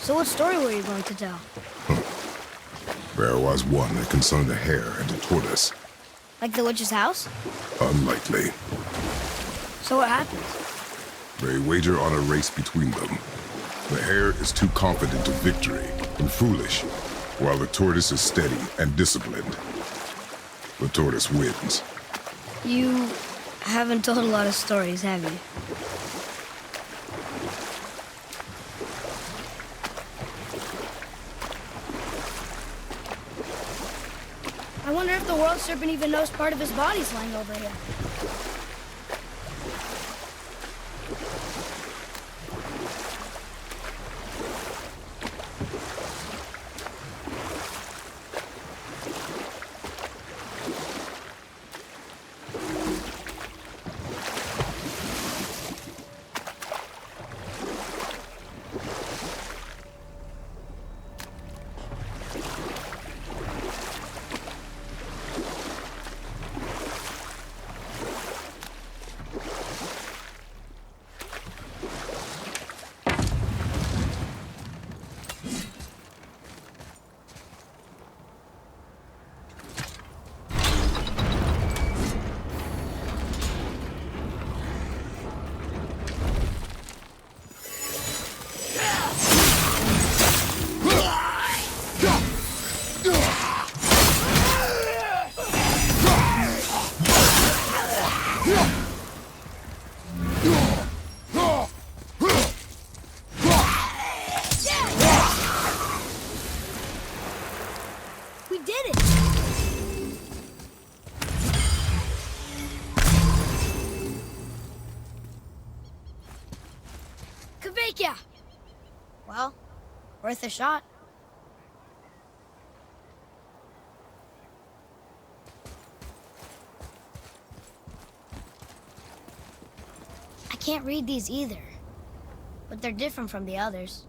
So what story were you going to tell? There was one that concerned a hare and a tortoise. Like the witch's house? Unlikely. So what happens? They wager on a race between them. The hare is too confident of victory and foolish, while the tortoise is steady and disciplined. The tortoise wins. You haven't told a lot of stories, have you? I wonder if the world serpent even knows part of his body's lying over here. We did it! Kvekia! Well, worth a shot. I can't read these either, but they're different from the others.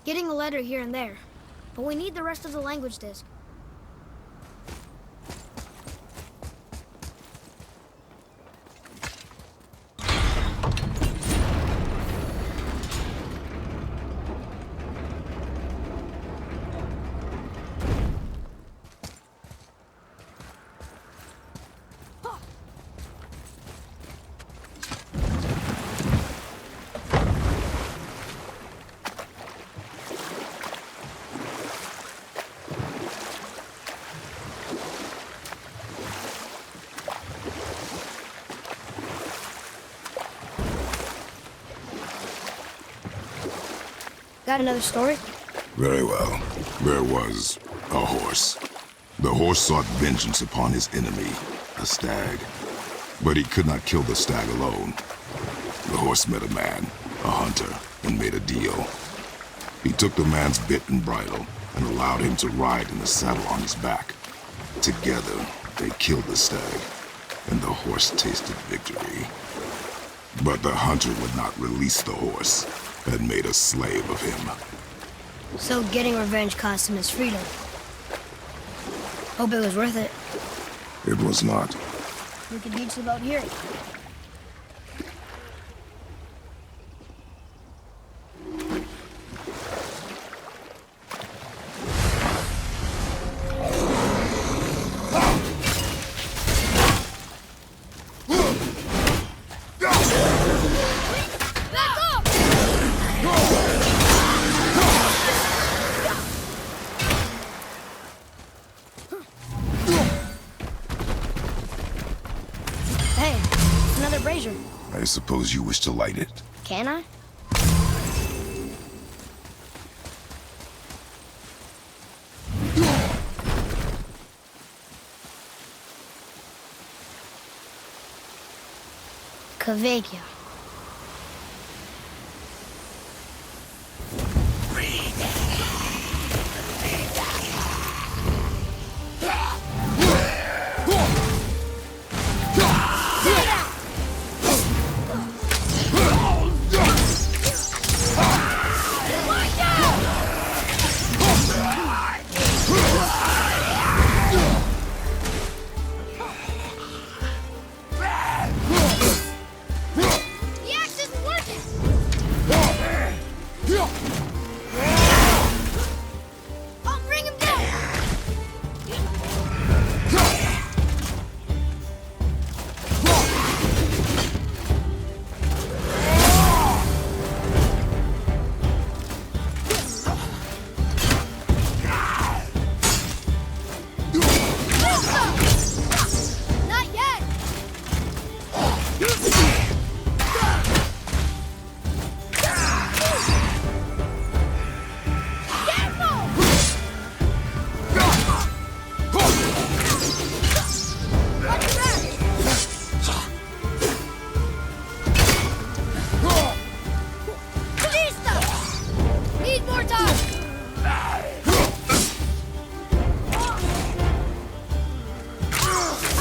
Getting a letter here and there, but we need the rest of the language disc. Got another story? Very well. There was a horse. The horse sought vengeance upon his enemy, a stag. But he could not kill the stag alone. The horse met a man, a hunter, and made a deal. He took the man's bit and bridle and allowed him to ride in the saddle on his back. Together, they killed the stag, and the horse tasted victory. But the hunter would not release the horse and made a slave of him. So getting revenge cost him his freedom. Hope it was worth it. It was not. We could teach the boat here. Brazier. I suppose you wish to light it. Can I? Kvekia. Breathe.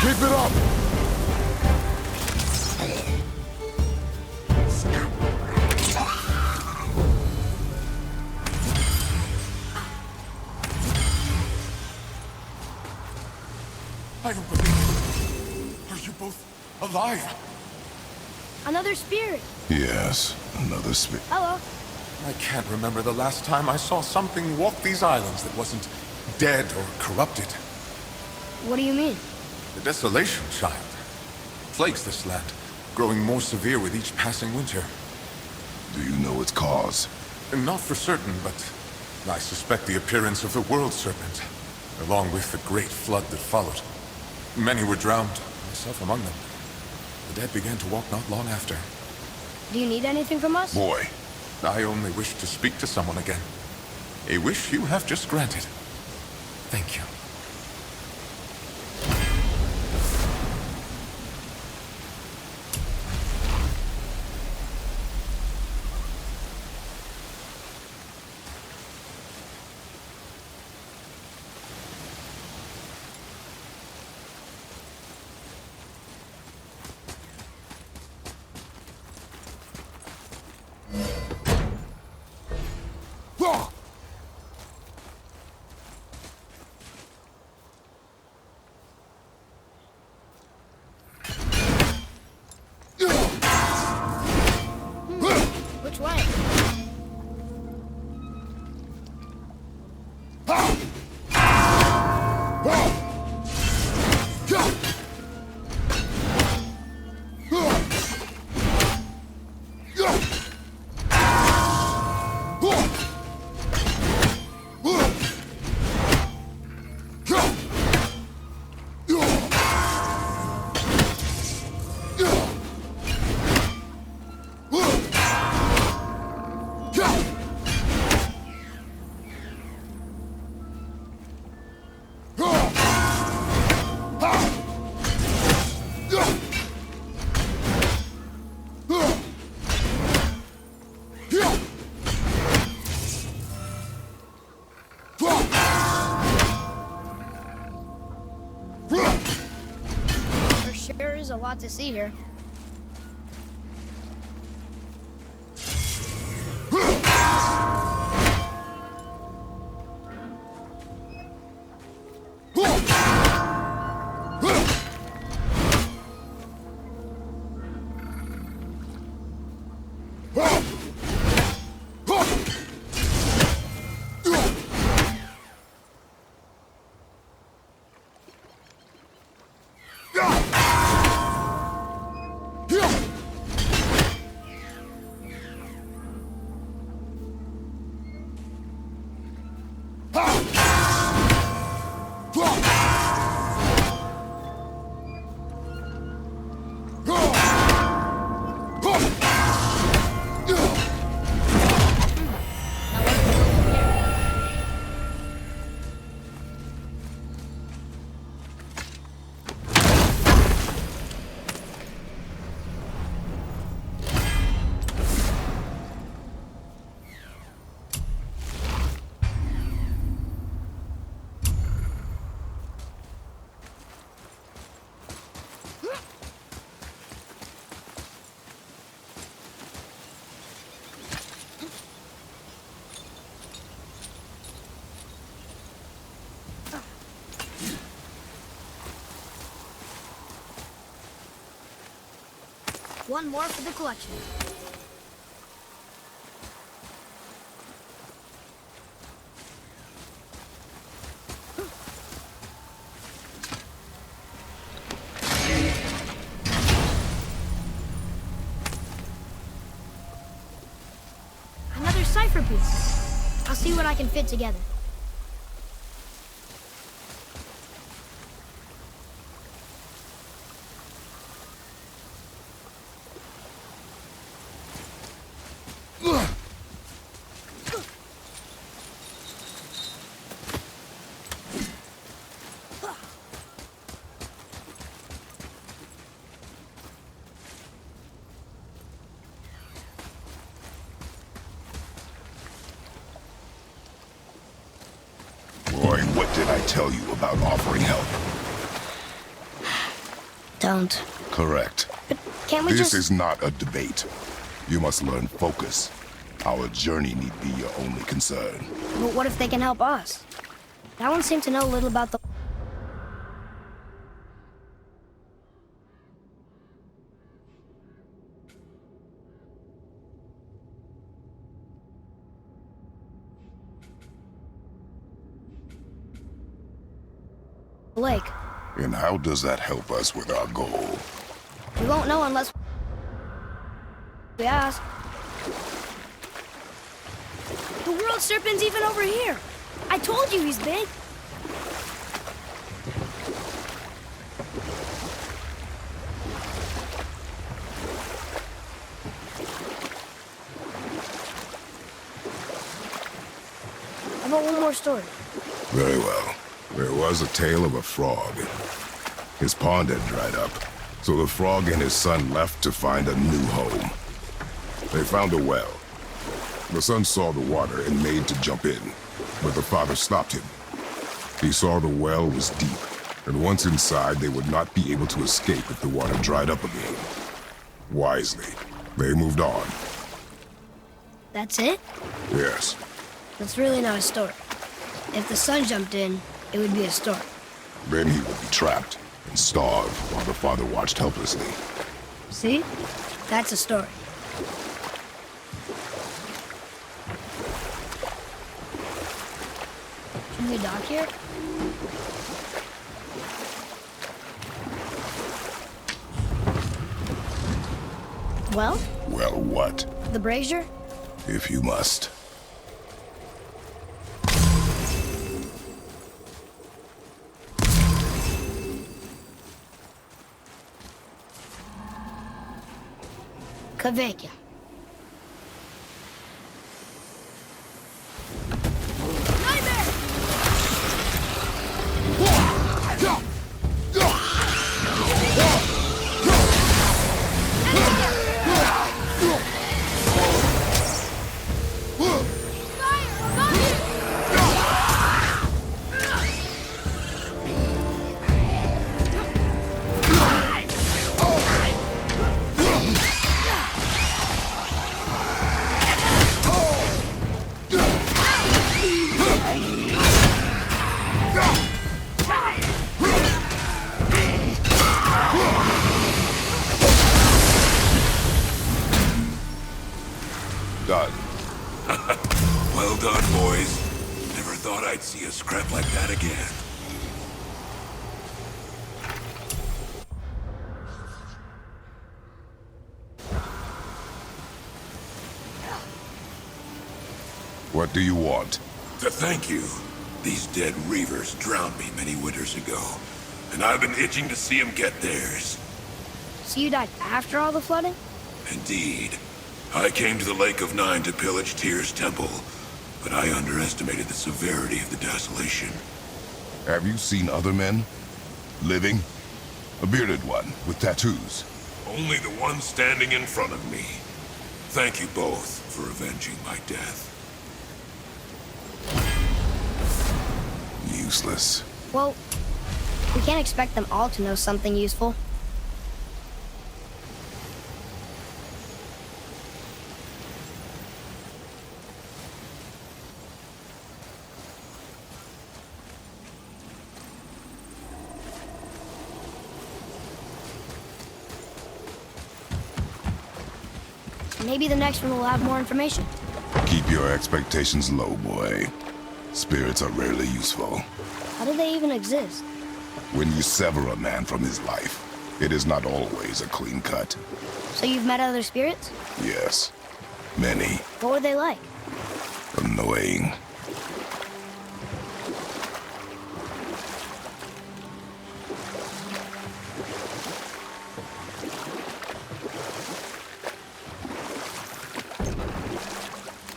Keep it up! I don't believe it. Are you both alive? Another spirit. Yes, another spirit. Hello. I can't remember the last time I saw something walk these islands that wasn't dead or corrupted. What do you mean? The desolation, child, plagues this land, growing more severe with each passing winter. Do you know its cause? Not for certain, but I suspect the appearance of the World Serpent, along with the great flood that followed. Many were drowned, myself among them. The dead began to walk not long after. Do you need anything from us? Boy, I only wish to speak to someone again. A wish you have just granted. Thank you. Which way? There sure is a lot to see here. One more for the collection. Another cipher piece. I'll see what I can fit together. Boy, what did I tell you about offering help? don't. Correct. But can't we This just... is not a debate. You must learn focus. Our journey need be your only concern. But what if they can help us? That one seemed to know a little about the... lake. And how does that help us with our goal? We won't know unless we ask. The world serpent's even over here. I told you he's big. How about one more story? Very well. There was a tale of a frog. His pond had dried up, so the frog and his son left to find a new home. They found a well. The son saw the water and made to jump in, but the father stopped him. He saw the well was deep, and once inside, they would not be able to escape if the water dried up again. Wisely, they moved on. That's it? Yes. That's really not a story. If the son jumped in, it would be a story. Then he would be trapped and starve while the father watched helplessly. See? That's a story. Can we dock here? Well? Well, what? The brazier? If you must. Kavekya. Done. Well done, boys. Never thought I'd see a scrap like that again. What do you want? To thank you. These dead reavers drowned me many winters ago, and I've been itching to see them get theirs. So you died after all the flooding? Indeed. I came to the Lake of Nine to pillage Tyr's temple, but I underestimated the severity of the desolation. Have you seen other men? Living? A bearded one with tattoos. Only the one standing in front of me. Thank you both for avenging my death. Useless. Well, we can't expect them all to know something useful. Maybe the next one will have more information. Keep your expectations low, boy. Spirits are rarely useful. How do they even exist? When you sever a man from his life, it is not always a clean cut. So you've met other spirits? Yes. Many. What were they like? Annoying.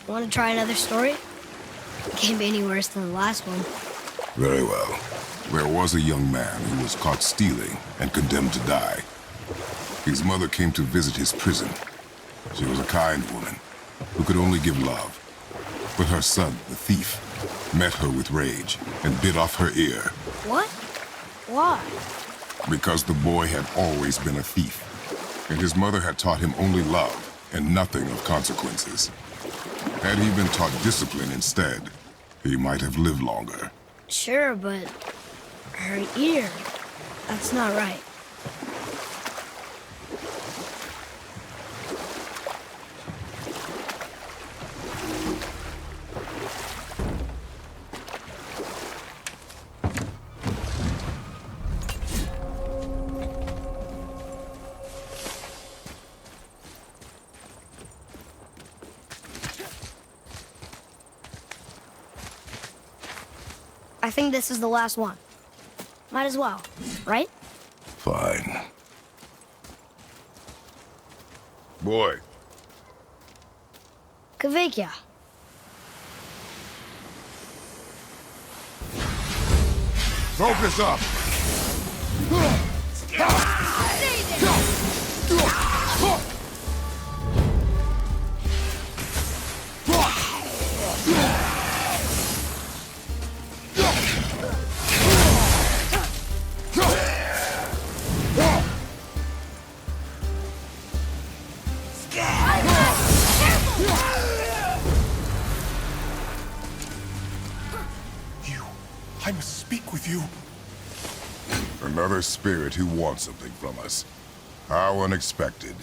Want to try another story? It can't be any worse than the last one. Very well. There was a young man who was caught stealing and condemned to die. His mother came to visit his prison. She was a kind woman who could only give love. But her son, the thief, met her with rage and bit off her ear. What? Why? Because the boy had always been a thief, and his mother had taught him only love and nothing of consequences. Had he been taught discipline instead, he might have lived longer. Sure, but her ear, that's not right. I think this is the last one. Might as well, right? Fine. Boy. Kavekya. Focus up! I must speak with you. Another spirit who wants something from us. How unexpected.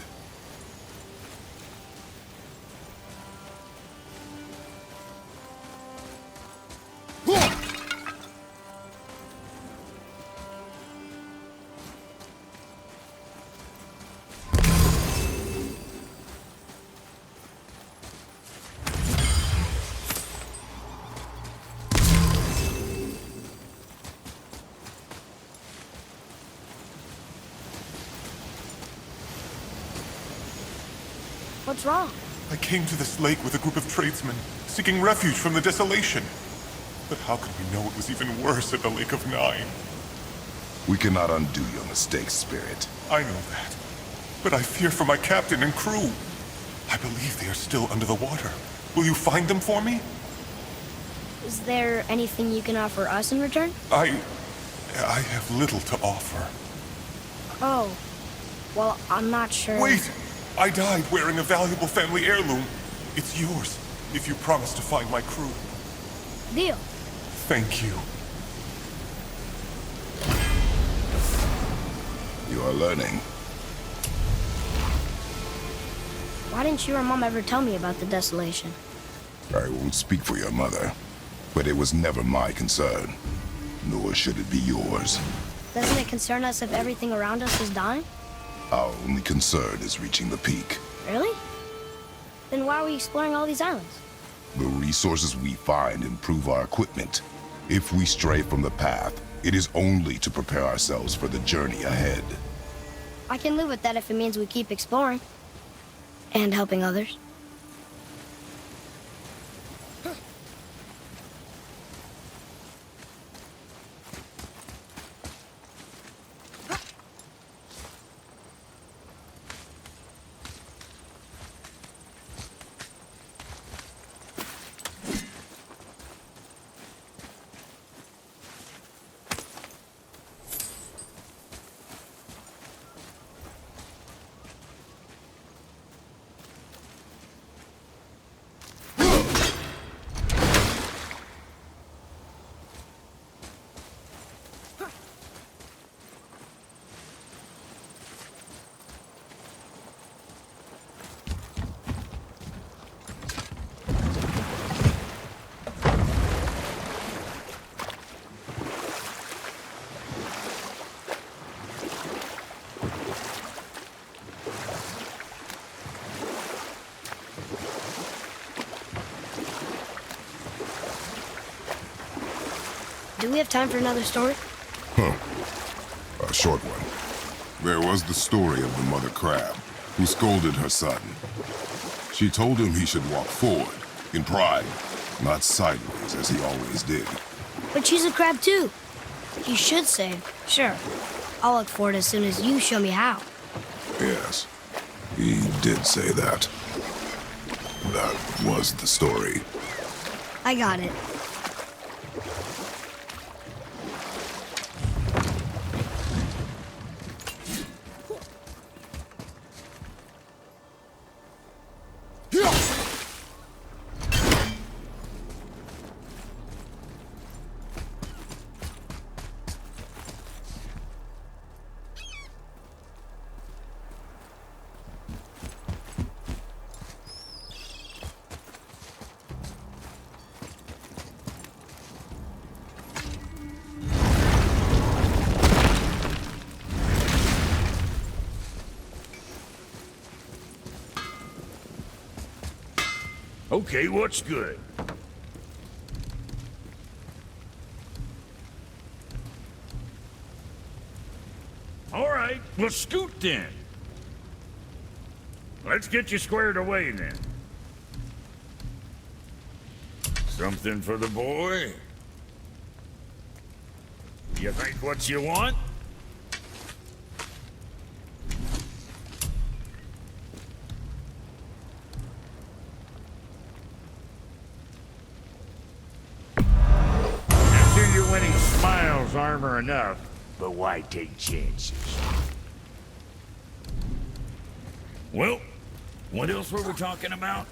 What's wrong? I came to this lake with a group of tradesmen, seeking refuge from the desolation. But how could we know it was even worse at the Lake of Nine? We cannot undo your mistakes, Spirit. I know that. But I fear for my captain and crew. I believe they are still under the water. Will you find them for me? Is there anything you can offer us in return? I have little to offer. Oh, well, I'm not sure. Wait! I died wearing a valuable family heirloom. It's yours, if you promise to find my crew. Deal. Thank you. You are learning. Why didn't you or Mom ever tell me about the desolation? I won't speak for your mother, but it was never my concern. Nor should it be yours. Doesn't it concern us if everything around us is dying? Our only concern is reaching the peak. Really? Then why are we exploring all these islands? The resources we find improve our equipment. If we stray from the path, it is only to prepare ourselves for the journey ahead. I can live with that if it means we keep exploring. And helping others. Do we have time for another story? A short one. There was the story of the mother crab, who scolded her son. She told him he should walk forward, in pride, not sideways as he always did. But she's a crab too. You should say, sure. I'll look for it as soon as you show me how. Yes, he did say that. That was the story. I got it. Okay, what's good? All right, well, scoot then. Let's get you squared away then. Something for the boy? You think what you want? I'm sure your winning smiles armor enough, but why take chances? Well, what else were we talking about?